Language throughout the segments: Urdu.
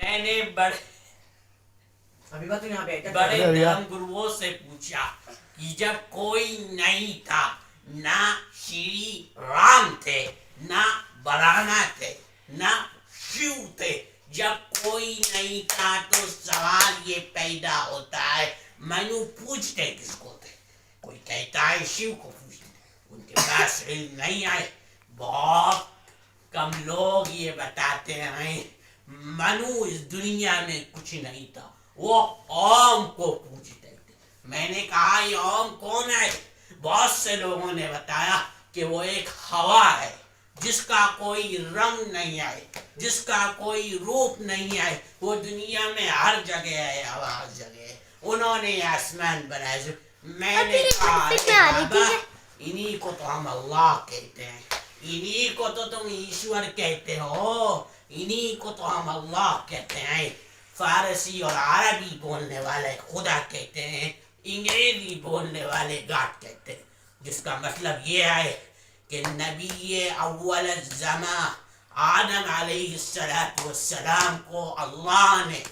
میں نے بڑے دھرم گروؤں سے پوچھا کہ جب کوئی نہیں تھا، نہ شری رام تھے، نہ برانا تھے، نہ شیو تھے، جب کوئی نہیں تھا تو سوال یہ پیدا ہوتا ہے منو پوچھتے کس کو تھے؟ کوئی کہتا ہے شیو کو پوچھتے، ان کے پاس علم نہیں آئے۔ بہت کم لوگ یہ بتاتے ہیں منو اس دنیا میں کچھ نہیں تھا، وہ اوم کو پوچھتے تھے۔ میں نے کہا یہ اوم کون ہے؟ بہت سے لوگوں نے بتایا کہ وہ ایک ہوا ہے جس کا کوئی رنگ نہیں ہے، جس کا کوئی روپ نہیں ہے، وہ دنیا میں ہر جگہ ہے، ہوا ہر جگہ ہے۔ انہوں نے آسمان بنائے۔ میں نے کہا بابا انہی کو تو ہم اللہ کہتے ہیں، انہی کو تو تم ایشور کہتے ہو، انہی کو تو ہم اللہ کہتے ہیں۔ فارسی اور عربی بولنے والے خدا کہتے ہیں، انگریزی بولنے والے گاڈ کہتے ہیں، جس کا مطلب یہ ہے کہ نبی اول الزمان آدم علیہ السلام کو اللہ نے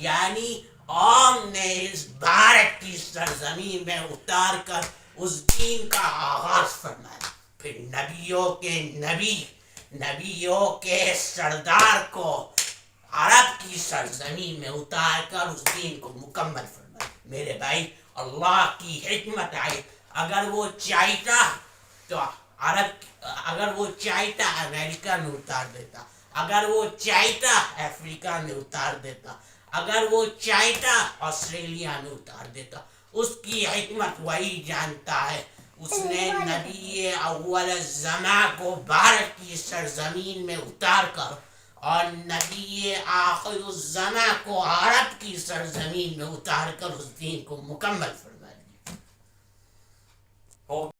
یعنی اوم نے اس بھارت کی سرزمین میں اتار کر اس دین کا آغاز فرمایا۔ پھر نبیوں کے سردار کو عرب کی سرزمین میں اتار کر اس دین کو مکمل فرمایا۔ میرے بھائی اللہ کی حکمت ہے، اگر وہ چاہتا تو اگر وہ چاہتا امریکہ میں اتار دیتا، اگر وہ چاہتا افریقہ میں اتار دیتا، اگر وہ چاہتا آسٹریلیا میں اتار دیتا۔ اس کی حکمت وہی جانتا ہے۔ اس نے نبی اول الزمان کو بھارت کی سرزمین میں اتار کر اور نبی آخر الزمان کو عرب کی سرزمین میں اتار کر اس دین کو مکمل فرما دیا۔